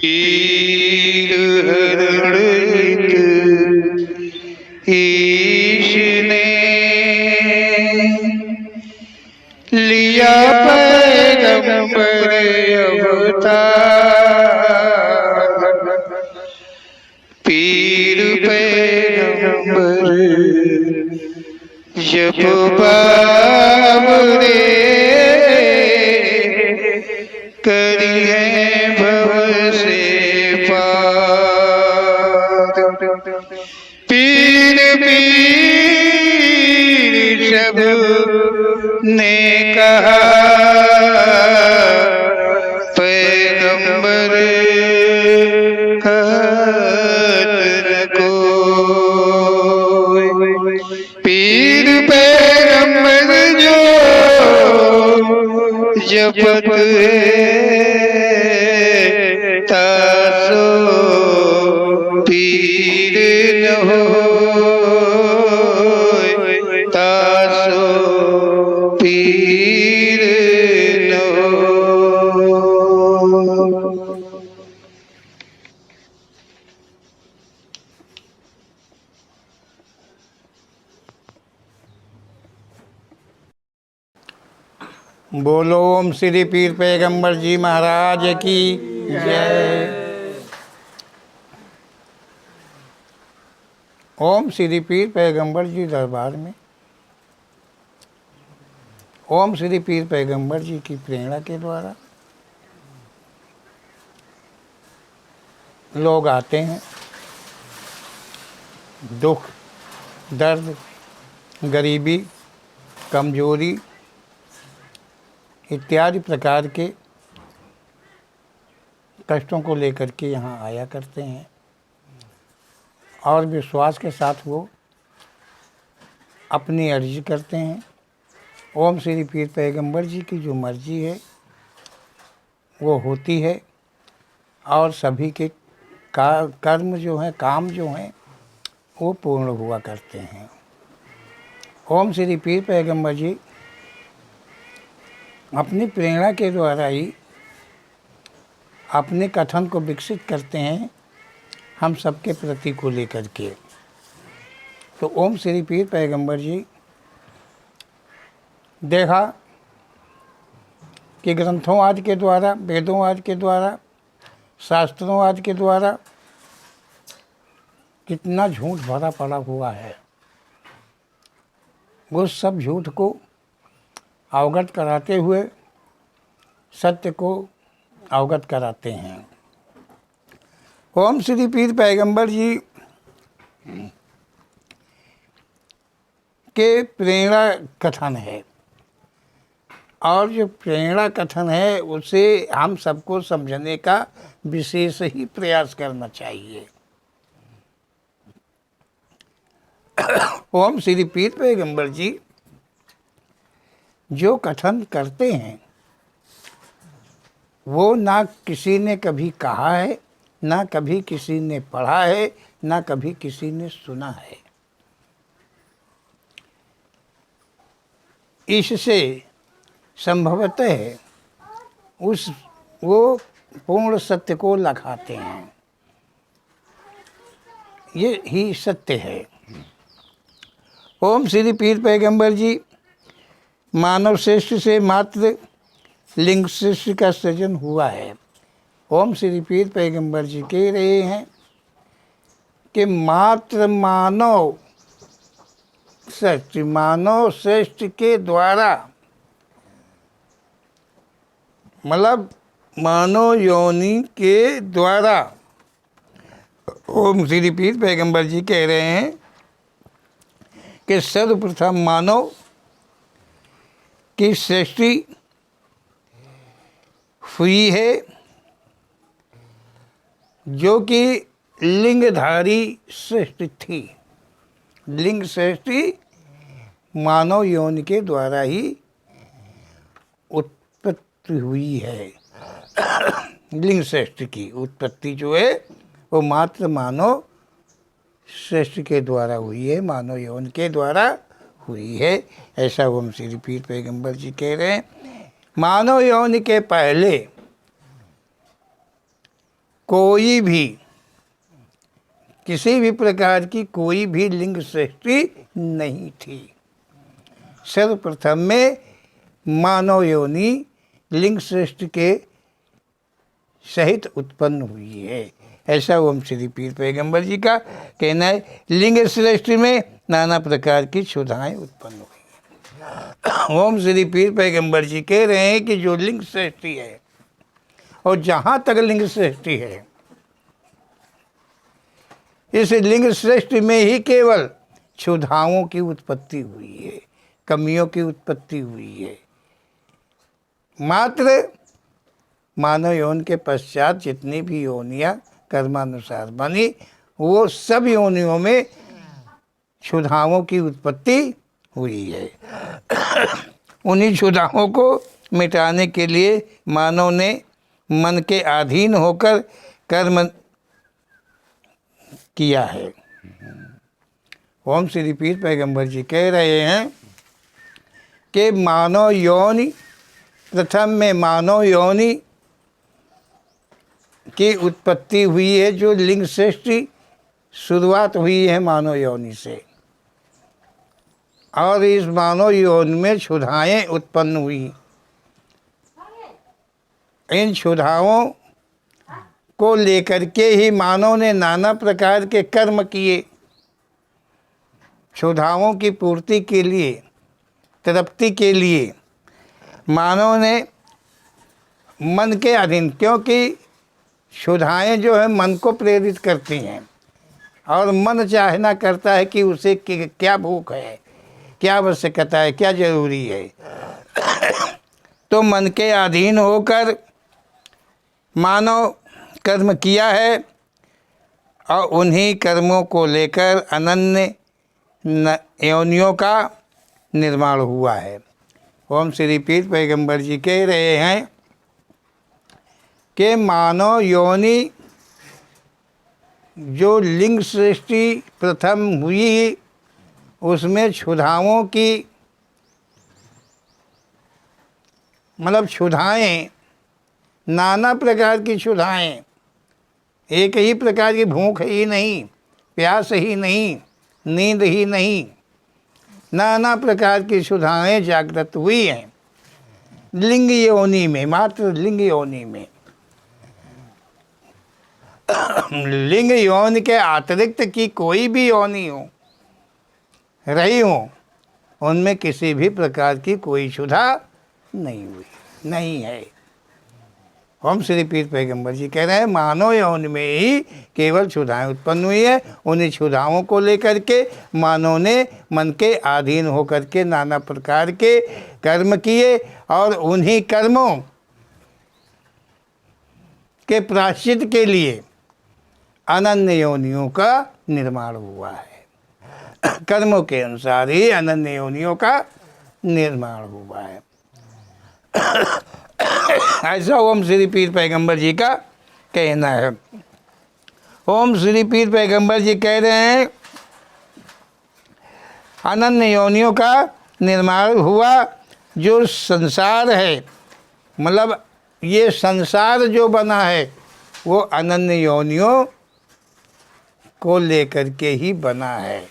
पीर हरण ईश ने लिया पैगंबर अवतार। पीर पैगंबर जब बाबरे करी है भव से पार। पीर पीर सब ने कहा पैगंबर कहत न कोई। पीर पैगंबर जो जपत है तासो पीर न होय, तासो पीर न होय। बोलो ओम श्री पीर पैगंबर जी महाराज की जय। ओम श्री पीर पैगंबर जी दरबार में ओम श्री पीर पैगंबर जी की प्रेरणा के द्वारा लोग आते हैं। दुख, दर्द, गरीबी, कमजोरी इत्यादि प्रकार के कष्टों को लेकर के यहाँ आया करते हैं और विश्वास के साथ वो अपनी अर्जी करते हैं। ओम श्री पीर पैगंबर जी की जो मर्जी है वो होती है और सभी के कर्म जो हैं, काम जो हैं वो पूर्ण हुआ करते हैं। ओम श्री पीर पैगंबर जी अपनी प्रेरणा के द्वारा ही अपने कथन को विकसित करते हैं हम सबके प्रति को लेकर के। तो ओम श्री पीर पैगंबर जी देखा कि ग्रंथों आदि के द्वारा, वेदों आदि के द्वारा, शास्त्रों आदि के द्वारा कितना झूठ भरा पड़ा हुआ है। उस सब झूठ को अवगत कराते हुए सत्य को अवगत कराते हैं। ओम श्री पीर पैगंबर जी के प्रेरणा कथन है और जो प्रेरणा कथन है उसे हम सबको समझने का विशेष ही प्रयास करना चाहिए। ओम श्री पीर पैगंबर जी जो कथन करते हैं वो ना किसी ने कभी कहा है, ना कभी किसी ने पढ़ा है, ना कभी किसी ने सुना है। इससे संभवतः वो पूर्ण सत्य को लखाते हैं। ये ही सत्य है। ओम श्री पीर पैगंबर जी मानव श्रेष्ठ से मात्र लिंग श्रेष्ठ का सृजन हुआ है। ओम श्री पीर पैगंबर जी कह रहे हैं कि मात्र मानव श्रेष्ठ के द्वारा, मतलब मानव योनि के द्वारा ओम श्री पीर पैगंबर जी कह रहे हैं कि सर्वप्रथम मानव की सृष्टि हुई है जो कि लिंगधारी सृष्टि थी। लिंग सृष्टि मानव योनि के द्वारा ही उत्पत्ति हुई है। लिंग सृष्टि की उत्पत्ति जो है वो मात्र मानव श्रेष्ठ के द्वारा हुई है, मानव यौन के द्वारा हुई है। ऐसा ओम श्री पीर पैगंबर जी कह रहे हैं। मानव यौन के पहले कोई भी किसी भी प्रकार की कोई भी लिंग सृष्टि नहीं थी। सर्वप्रथम में मानव योनि लिंग सृष्टि के सहित उत्पन्न हुई है, ऐसा ओम श्री पीर पैगंबर जी का कहना है। लिंग सृष्टि में नाना प्रकार की क्षुधाएं उत्पन्न हुई। ओम श्री पीर पैगंबर जी कह रहे हैं कि जो लिंग सृष्टि है और जहाँ तक लिंग सृष्टि है, इस लिंग सृष्टि में ही केवल क्षुधाओं की उत्पत्ति हुई है, कमियों की उत्पत्ति हुई है। मात्र मानव यौन के पश्चात जितनी भी योनियाँ कर्मानुसार बनी, वो सब योनियों में क्षुधाओं की उत्पत्ति हुई है। उन्हीं क्षुधाओं को मिटाने के लिए मानव ने मन के अधीन होकर कर्म किया है। ओम श्री पीर पैगंबर जी कह रहे हैं कि मानव योनि, प्रथम में मानव योनि की उत्पत्ति हुई है। जो लिंग सृष्टि शुरुआत हुई है मानव योनि से, और इस मानव योनि में क्षुधाएं उत्पन्न हुई। इन क्षुधाओं को लेकर के ही मानव ने नाना प्रकार के कर्म किए। क्षुधाओं की पूर्ति के लिए, तृप्ति के लिए मानव ने मन के अधीन, क्योंकि क्षुधाएं जो है मन को प्रेरित करती हैं, और मन चाहना करता है कि उसे क्या भूख है, क्या आवश्यकता है, क्या जरूरी है। तो मन के अधीन होकर मानव कर्म किया है, और उन्हीं कर्मों को लेकर अनन्य योनियों का निर्माण हुआ है। ओम श्री पीर पैगंबर जी कह रहे हैं कि मानव योनि जो लिंग सृष्टि प्रथम हुई, उसमें क्षुधाओं की, मतलब क्षुधाएं, नाना प्रकार की क्षुधाएं, एक ही प्रकार की भूख ही नहीं, प्यास ही नहीं, नींद ही नहीं, नाना प्रकार की क्षुधाएं जागृत हुई हैं लिंग योनि में, मात्र लिंग योनि में। लिंग योनि के अतिरिक्त की कोई भी योनि हो रही हो, उनमें किसी भी प्रकार की कोई क्षुधा नहीं हुई, नहीं है। ओम श्री पीर पैगंबर जी कह रहे हैं मानव यौन में ही केवल क्षुधाएं उत्पन्न हुई है। उन्हीं क्षुधाओं को लेकर के मानव ने मन के अधीन होकर के नाना प्रकार के कर्म किए, और उन्हीं कर्मों के प्रायश्चित के लिए अनन्य योनियों का निर्माण हुआ है। कर्मों के अनुसार ही अनन्य योनियों का निर्माण हुआ है। ऐसा ओम श्री पीर पैगंबर जी का कहना है। ओम श्री पीर पैगंबर जी कह रहे हैं अनन्य योनियों का निर्माण हुआ। जो संसार है, मतलब ये संसार जो बना है, वो अनन्य योनियों को लेकर के ही बना है।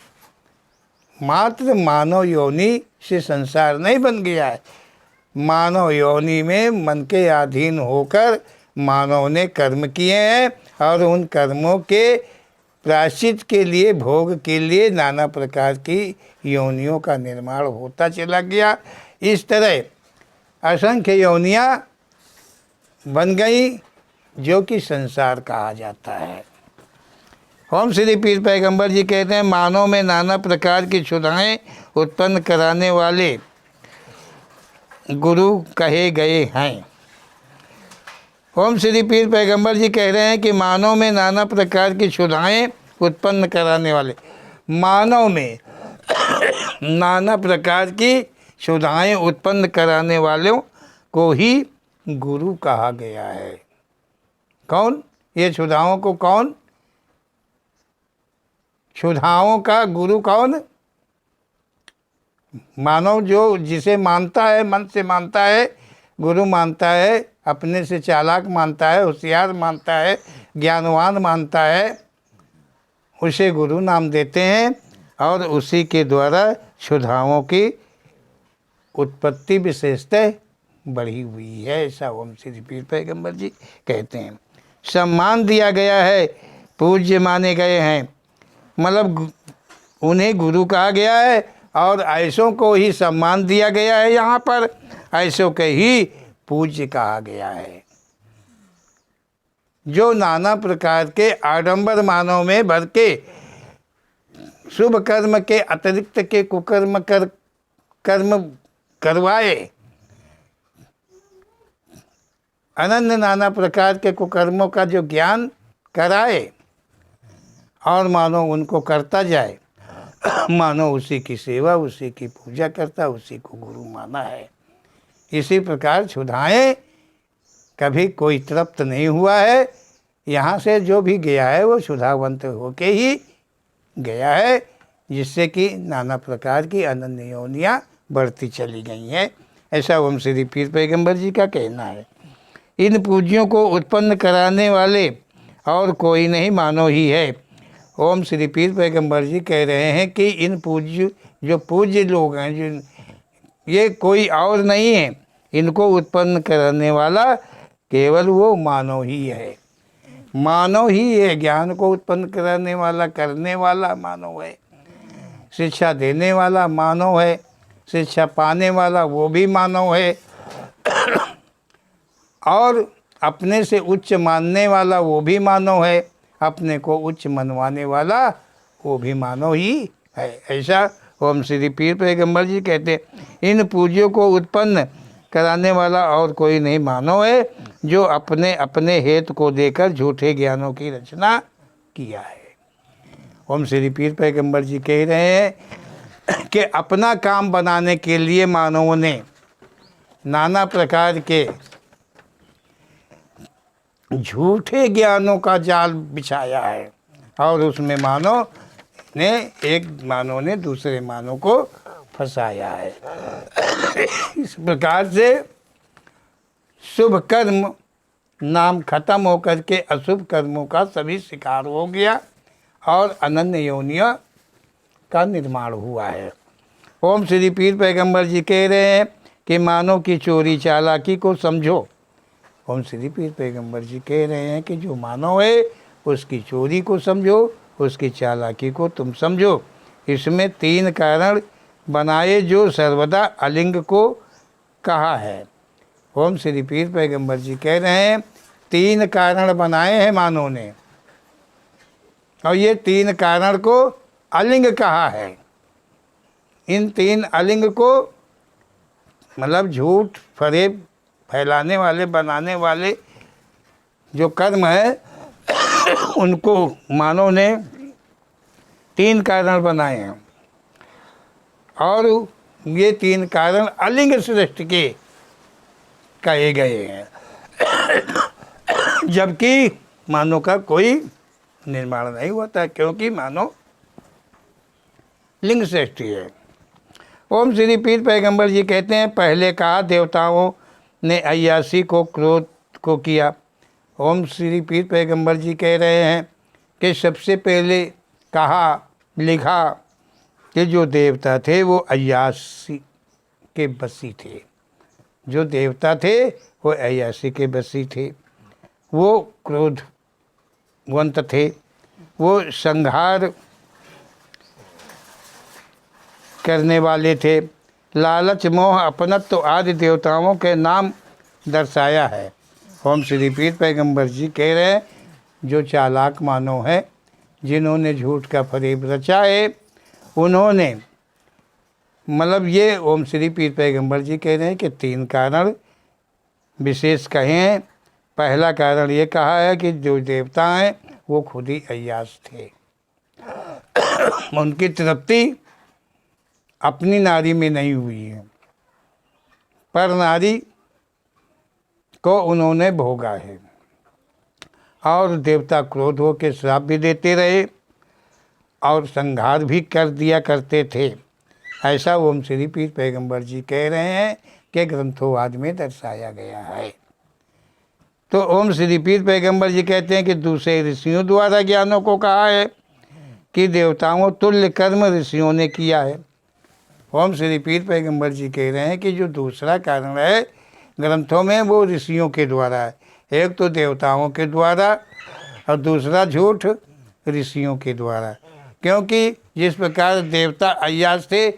मात्र मानव योनि से संसार नहीं बन गया है। मानव योनि में मन के अधीन होकर मानव ने कर्म किए हैं, और उन कर्मों के प्रायश्चित के लिए, भोग के लिए नाना प्रकार की योनियों का निर्माण होता चला गया। इस तरह असंख्य योनियाँ बन गई, जो कि संसार कहा जाता है। ओम श्री पीर पैगंबर जी कहते हैं मानव में नाना प्रकार की क्षुधाएं उत्पन्न कराने वाले गुरु कहे गए हैं। ओम श्री पीर पैगंबर जी कह रहे हैं कि मानव में नाना प्रकार की क्षुधाएं उत्पन्न कराने वाले, मानव में नाना प्रकार की क्षुधाएं उत्पन्न कराने वालों को ही गुरु कहा गया है। कौन? ये क्षुधाओं को कौन? क्षुधाओं का गुरु कौन? मानव जो जिसे मानता है, मन से मानता है, गुरु मानता है, अपने से चालाक मानता है, होशियार मानता है, ज्ञानवान मानता है उसे गुरु नाम देते हैं और उसी के द्वारा क्षुधाओं की उत्पत्ति विशेषतः बढ़ी हुई है, ऐसा ओम श्री पीर पैगंबर जी कहते हैं। सम्मान दिया गया है, पूज्य माने गए हैं, मतलब उन्हें गुरु कहा गया है और ऐसों को ही सम्मान दिया गया है, यहाँ पर ऐसों के ही पूज्य कहा गया है। जो नाना प्रकार के आडंबर मानव में भर के शुभ कर्म के अतिरिक्त के कुकर्म कर्म करवाए, अनन्य नाना प्रकार के कुकर्मों का जो ज्ञान कराए और मानो उनको करता जाए, मानो उसी की सेवा, उसी की पूजा करता, उसी को गुरु माना है। इसी प्रकार क्षुधाएं कभी कोई तृप्त नहीं हुआ है, यहाँ से जो भी गया है वो क्षुधावंत होके ही गया है, जिससे कि नाना प्रकार की अनन्य योनियाँ बढ़ती चली गई हैं, ऐसा ओम श्री पीर पैगंबर जी का कहना है। इन पूज्यों को उत्पन्न कराने वाले और कोई नहीं मानो ही है। ओम श्री पीर पैगंबर जी कह रहे हैं कि इन जो पूज्य लोग हैं, जो ये कोई और नहीं है, इनको उत्पन्न करने वाला केवल वो मानव ही है। मानव ही है, ज्ञान को उत्पन्न कराने वाला, करने वाला मानव है, शिक्षा देने वाला मानव है, शिक्षा पाने वाला वो भी मानव है, और अपने से उच्च मानने वाला वो भी मानव है, अपने को उच्च मनवाने वाला वो भी मानव ही है, ऐसा ओम श्री पीर पैगंबर जी कहते हैं। इन पूज्यों को उत्पन्न कराने वाला और कोई नहीं मानव है, जो अपने अपने हेतु को देकर झूठे ज्ञानों की रचना किया है। ओम श्री पीर पैगंबर जी कह रहे हैं कि अपना काम बनाने के लिए मानवों ने नाना प्रकार के झूठे ज्ञानों का जाल बिछाया है और उसमें मानव ने दूसरे मानव को फंसाया है। इस प्रकार से शुभ कर्म नाम खत्म होकर के अशुभ कर्मों का सभी शिकार हो गया और अनन्य योनियों का निर्माण हुआ है। ओम श्री पीर पैगंबर जी कह रहे हैं कि मानव की चोरी चालाकी को समझो। ओम श्री पीर पैगंबर जी कह रहे हैं कि जो मानव है उसकी चोरी को समझो, उसकी चालाकी को तुम समझो। इसमें 3 कारण बनाए जो सर्वदा अलिंग को कहा है। ओम श्री पीर पैगंबर जी कह रहे हैं 3 कारण बनाए हैं मानव ने, और ये 3 कारण को अलिंग कहा है। इन 3 अलिंग को मतलब झूठ फरेब फैलाने वाले, बनाने वाले जो कर्म है उनको मानव ने 3 कारण बनाए हैं, और ये 3 कारण अलिंग सृष्टि के कहे गए हैं, जबकि मानव का कोई निर्माण नहीं होता, क्योंकि मानव लिंग सृष्टि है। ओम श्री पीर पैगंबर जी कहते हैं पहले कहा देवताओं ने अय्यासी को क्रोध को किया। ओम श्री पीर पैगंबर जी कह रहे हैं कि सबसे पहले कहा लिखा कि जो देवता थे वो अय्यासी के बसी थे, जो देवता थे वो अय्यासी के बसी थे, वो क्रोधवंत थे, वो संहार करने वाले थे। लालच मोह अपनत्व आदि देवताओं के नाम दर्शाया है। ओम श्री पीर पैगंबर जी कह रहे हैं जो चालाक मानव है, जिन्होंने झूठ का फरेब रचा है, उन्होंने मतलब ये ओम श्री पीर पैगंबर जी कह रहे हैं कि 3 कारण विशेष कहे हैं। पहला कारण ये कहा है कि जो देवता हैं वो खुद ही अय्यास थे, उनकी तृप्ति अपनी नारी में नहीं हुई है, पर नारी को उन्होंने भोगा है, और देवता क्रोध हो के श्राप भी देते रहे और संहार भी कर दिया करते थे। ऐसा ओम श्री पीर पैगंबर जी कह रहे हैं कि ग्रंथोवाद में दर्शाया गया है। तो ओम श्री पीर पैगंबर जी कहते हैं कि दूसरे ऋषियों द्वारा ज्ञानों को कहा है कि देवताओं तुल्य कर्म ऋषियों ने किया है। ओम श्री पीर पैगंबर जी कह रहे हैं कि जो दूसरा कारण है ग्रंथों में वो ऋषियों के द्वारा है। एक तो देवताओं के द्वारा और दूसरा झूठ ऋषियों के द्वारा, क्योंकि जिस प्रकार देवता अय्यास थे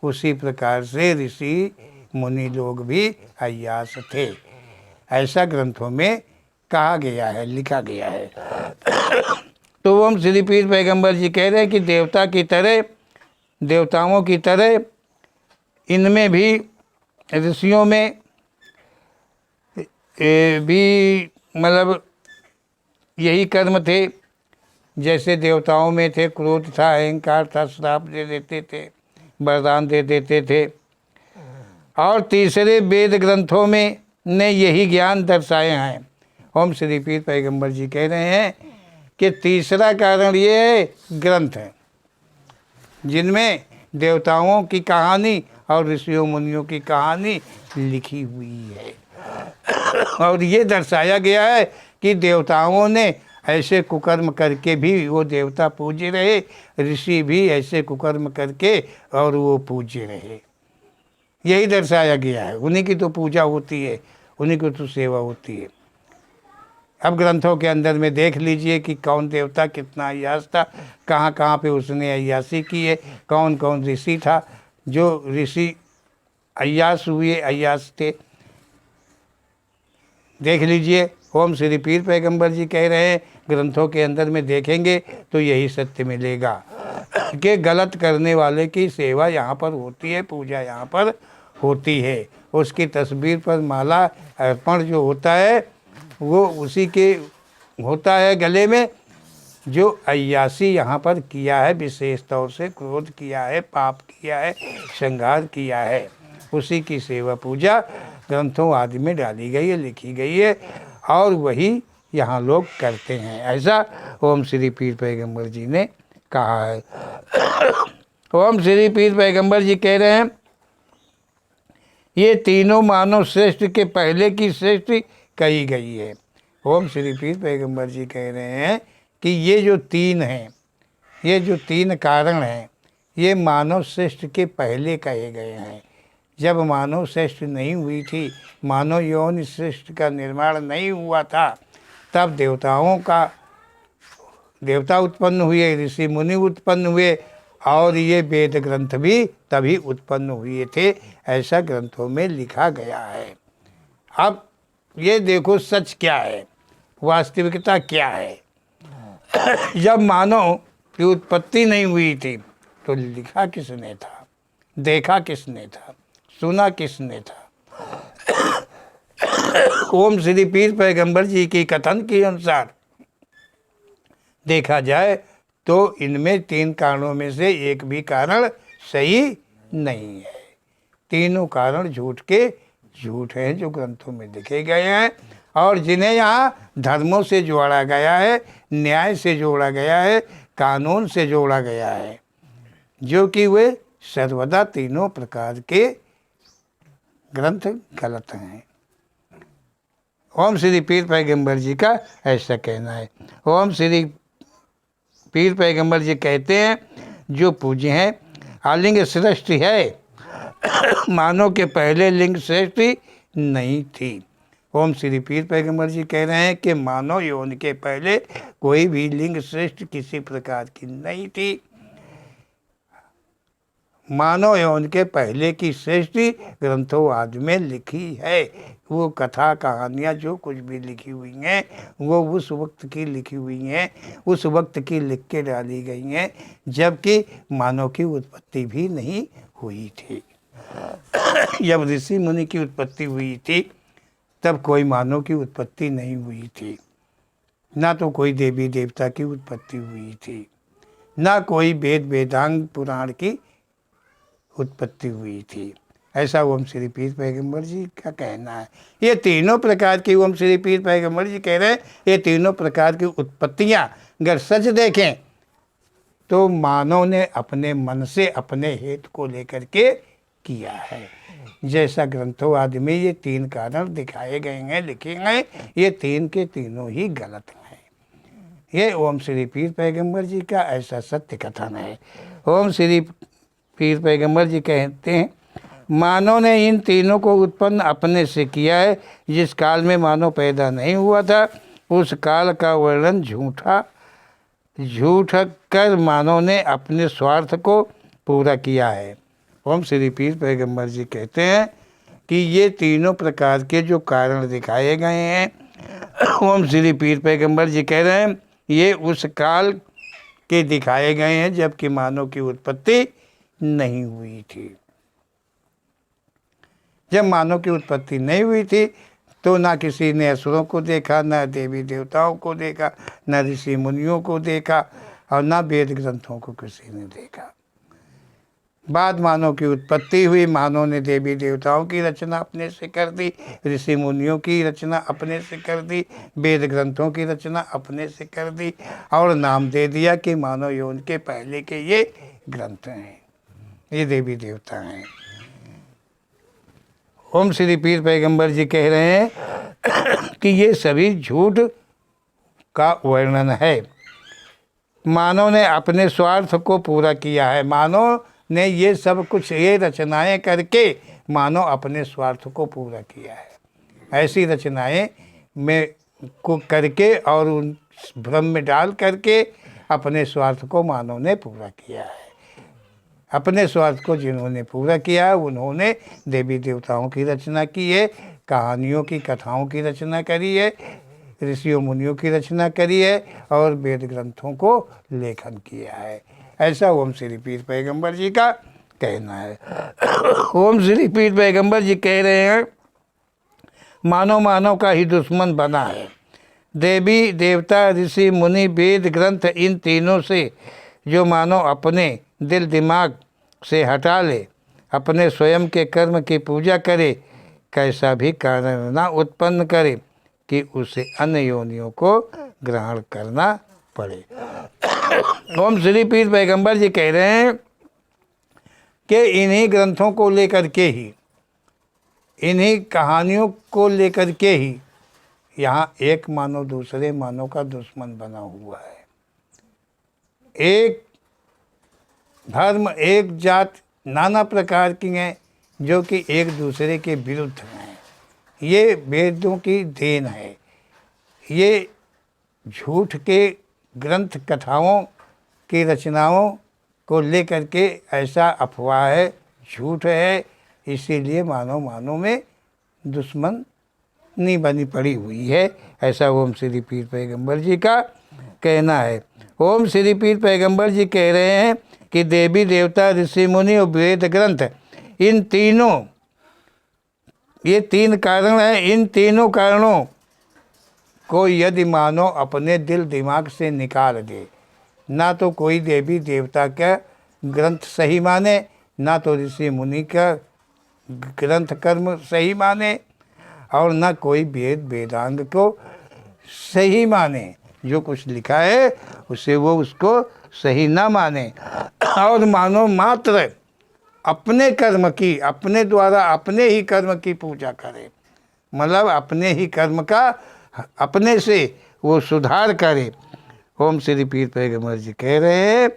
उसी प्रकार से ऋषि मुनि लोग भी अय्यास थे। ऐसा ग्रंथों में कहा गया है, लिखा गया है। तो ओम श्री पीर पैगंबर जी कह रहे हैं कि देवता की तरह, देवताओं की तरह इनमें भी, ऋषियों में भी मतलब यही कर्म थे। जैसे देवताओं में थे क्रोध था, अहंकार था, श्राप दे देते थे, वरदान दे देते थे। और तीसरे वेद ग्रंथों में ने यही ज्ञान दर्शाए हैं। ओम श्री पीर पैगंबर जी कह रहे हैं कि तीसरा कारण ये ग्रंथ है जिनमें देवताओं की कहानी और ऋषियों मुनियों की कहानी लिखी हुई है। और ये दर्शाया गया है कि देवताओं ने ऐसे कुकर्म करके भी वो देवता पूज्य रहे, ऋषि भी ऐसे कुकर्म करके और वो पूज्य रहे। यही दर्शाया गया है। उन्हीं की तो पूजा होती है, उन्हीं की तो सेवा होती है। अब ग्रंथों के अंदर में देख लीजिए कि कौन देवता कितना अय्यास था, कहाँ कहाँ पे उसने अय्यासी की है, कौन कौन ऋषि था जो ऋषि अय्यास हुए, अय्यास थे। देख लीजिए। ओम श्री पीर पैगंबर जी कह रहे हैं ग्रंथों के अंदर में देखेंगे तो यही सत्य मिलेगा कि गलत करने वाले की सेवा यहाँ पर होती है, पूजा यहाँ पर होती है। उसकी तस्वीर पर माला अर्पण जो होता है वो उसी के होता है गले में जो अय्यासी यहाँ पर किया है, विशेष तौर से क्रोध किया है, पाप किया है, श्रृंगार किया है, उसी की सेवा पूजा ग्रंथों आदि में डाली गई है, लिखी गई है और वही यहाँ लोग करते हैं। ऐसा ओम श्री पीर पैगंबर जी ने कहा है। ओम श्री पीर पैगंबर जी कह रहे हैं ये तीनों मानव श्रेष्ठ के पहले की श्रेष्ठी कही गई है। ओम श्री पीर पैगंबर जी कह रहे हैं कि ये जो तीन हैं, ये जो तीन कारण हैं, ये मानव श्रेष्ठ के पहले कहे गए हैं। जब मानव श्रेष्ठ नहीं हुई थी, मानव यौन श्रेष्ठ का निर्माण नहीं हुआ था, तब देवता उत्पन्न हुए, ऋषि मुनि उत्पन्न हुए और ये वेद ग्रंथ भी तभी उत्पन्न हुए थे। ऐसा ग्रंथों में लिखा गया है। अब ये देखो सच क्या है, वास्तविकता क्या है। जब मानव की उत्पत्ति नहीं हुई थी तो लिखा किसने था, देखा किसने था, सुना किसने था। ओम श्री पीर पैगंबर जी की कथन के अनुसार देखा जाए तो इनमें तीन कारणों में से एक भी कारण सही नहीं है। तीनों कारण झूठ के झूठ हैं जो ग्रंथों में लिखे गए हैं और जिन्हें यहाँ धर्मों से जोड़ा गया है, न्याय से जोड़ा गया है, कानून से जोड़ा गया है, जो कि वे सर्वदा तीनों प्रकार के ग्रंथ गलत हैं। ओम श्री पीर पैगंबर जी का ऐसा कहना है। ओम श्री पीर पैगंबर जी कहते हैं जो पूज्य हैं, आलिंग श्रेष्ठ है, मानव के पहले लिंग श्रेष्ठ नहीं थी। ओम श्री पीर पैगंबर जी कह रहे हैं कि मानव यौन के पहले कोई भी लिंग श्रेष्ठ किसी प्रकार की नहीं थी। मानव यौन के पहले की श्रेष्ठी ग्रंथों आदि में लिखी है। वो कथा कहानियाँ जो कुछ भी लिखी हुई हैं वो उस वक्त की लिखी हुई हैं, उस वक्त की लिख के डाली गई हैं जबकि मानव की उत्पत्ति भी नहीं हुई थी। जब ऋषि मुनि की उत्पत्ति हुई थी तब कोई मानव की उत्पत्ति नहीं हुई थी, ना तो कोई देवी देवता की उत्पत्ति हुई थी, ना कोई वेद वेदांग पुराण की उत्पत्ति हुई थी। ऐसा ओम श्री पीर पैगंबर जी का कहना है। ये तीनों प्रकार की ओम श्री पीर पैगंबर जी कह रहे हैं ये तीनों प्रकार की उत्पत्तियाँ अगर सच देखें तो मानव ने अपने मन से अपने हेतु को लेकर के किया है। जैसा ग्रंथों आदि में ये 3 कारण दिखाए गए हैं, लिखे गए, ये 3 के तीनों ही गलत हैं। ये ओम श्री पीर पैगंबर जी का ऐसा सत्य कथन है। ओम श्री पीर पैगंबर जी कहते हैं, मानव ने इन तीनों को उत्पन्न अपने से किया है। जिस काल में मानव पैदा नहीं हुआ था, उस काल का वर्णन झूठ कर मानव ने अपने स्वार्थ को पूरा किया है। ओम श्री पीर पैगंबर जी कहते हैं कि ये तीनों प्रकार के जो कारण दिखाए गए हैं, ओम श्री पीर पैगंबर जी कह रहे हैं, ये उस काल के दिखाए गए हैं जबकि मानव की उत्पत्ति नहीं हुई थी। जब मानव की उत्पत्ति नहीं हुई थी तो ना किसी ने असुरों को देखा, न देवी देवताओं को देखा, न ऋषि मुनियों को देखा, और न वेद ग्रंथों को किसी ने देखा। बाद मानव की उत्पत्ति हुई, मानव ने देवी देवताओं की रचना अपने से कर दी, ऋषि मुनियों की रचना अपने से कर दी, वेद ग्रंथों की रचना अपने से कर दी, और नाम दे दिया कि मानव यौन के पहले के ये ग्रंथ हैं, ये देवी देवता हैं। ओम श्री पीर पैगंबर जी कह रहे हैं कि ये सभी झूठ का वर्णन है। मानव ने अपने स्वार्थ को पूरा किया है। मानव ने ये सब कुछ, ये रचनाएं करके मानव अपने स्वार्थ को पूरा किया है। ऐसी रचनाएं में को करके और उन भ्रम में डाल करके अपने स्वार्थ को मानव ने पूरा किया है। अपने स्वार्थ को जिन्होंने पूरा किया है उन्होंने देवी देवताओं की रचना की है, कहानियों की, कथाओं की रचना करी है, ऋषियों मुनियों की रचना करी है, और वेद ग्रंथों को लेखन किया है। ऐसा ओम श्री पीर पैगंबर जी का कहना है। ओम श्री पीर पैगंबर जी कह रहे हैं, मानव का ही दुश्मन बना है। देवी देवता, ऋषि मुनि, वेद ग्रंथ, इन तीनों से जो मानव अपने दिल दिमाग से हटा ले, अपने स्वयं के कर्म की पूजा करे, कैसा भी कारण ना उत्पन्न करे कि उसे अन्य योनियों को ग्रहण करना पड़े। ओम श्री पीर पैगंबर जी कह रहे हैं कि इन्हीं ग्रंथों को लेकर के ही, इन्हीं कहानियों को लेकर के ही यहाँ एक मानव दूसरे मानव का दुश्मन बना हुआ है। एक धर्म, एक जात, नाना प्रकार की हैं जो कि एक दूसरे के विरुद्ध हैं। ये वेदों की देन है। ये झूठ के ग्रंथ, कथाओं की रचनाओं को लेकर के ऐसा अफवाह है, झूठ है, इसीलिए मानव में दुश्मनी बनी पड़ी हुई है। ऐसा ओम श्री पीर पैगंबर जी का कहना है। ओम श्री पीर पैगंबर जी कह रहे हैं कि देवी देवता, ऋषि मुनि और वेद ग्रंथ, इन तीनों, ये 3 कारण हैं। इन तीनों कारणों को यदि मानव अपने दिल दिमाग से निकाल दे, ना तो कोई देवी देवता का ग्रंथ सही माने, ना तो ऋषि मुनि का ग्रंथ कर्म सही माने, और ना कोई वेद वेदांग को सही माने। जो कुछ लिखा है उसे वो उसको सही ना माने, और मानव मात्र अपने कर्म की, अपने द्वारा अपने ही कर्म की पूजा करे, मतलब अपने ही कर्म का अपने से वो सुधार करे। ओम श्री पीर पैगंबर जी कह रहे हैं,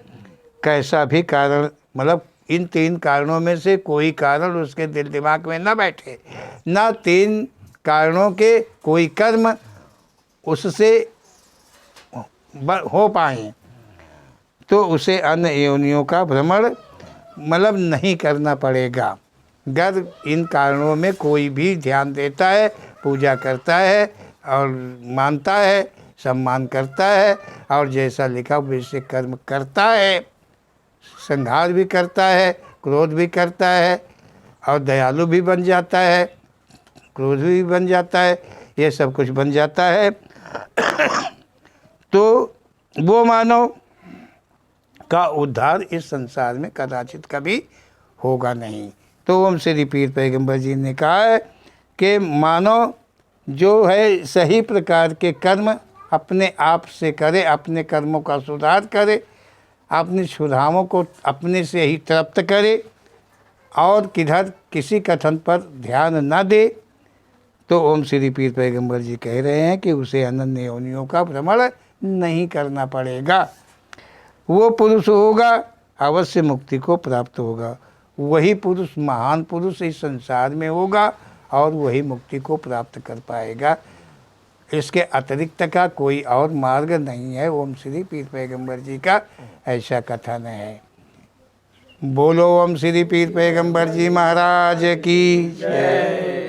कैसा भी कारण, मतलब इन 3 कारणों में से कोई कारण उसके दिल दिमाग में ना बैठे, ना 3 कारणों के कोई कर्म उससे हो पाए, तो उसे अन्य योनियों का भ्रमण मतलब नहीं करना पड़ेगा। अगर इन कारणों में कोई भी ध्यान देता है, पूजा करता है और मानता है, सम्मान करता है, और जैसा लिखा वैसे कर्म करता है, संहार भी करता है, क्रोध भी करता है, और दयालु भी बन जाता है, क्रोध भी बन जाता है, ये सब कुछ बन जाता है, तो वो मानव का उद्धार इस संसार में कदाचित कभी होगा नहीं। तो ओम श्री पीर पैगंबर जी ने कहा है कि मानव जो है सही प्रकार के कर्म अपने आप से करे, अपने कर्मों का सुधार करे, अपने सुधारों को अपने से ही तृप्त करे, और किधर किसी कथन पर ध्यान न दे, तो ओम श्री पीर पैगंबर जी कह रहे हैं कि उसे अनन्य योनियों का भ्रमण नहीं करना पड़ेगा। वो पुरुष होगा अवश्य मुक्ति को प्राप्त होगा। वही पुरुष महान पुरुष इस संसार में होगा और वही मुक्ति को प्राप्त कर पाएगा। इसके अतिरिक्त का कोई और मार्ग नहीं है। ओम श्री पीर पैगंबर जी का ऐसा कथन है। बोलो ओम श्री पीर पैगंबर जी महाराज की जय।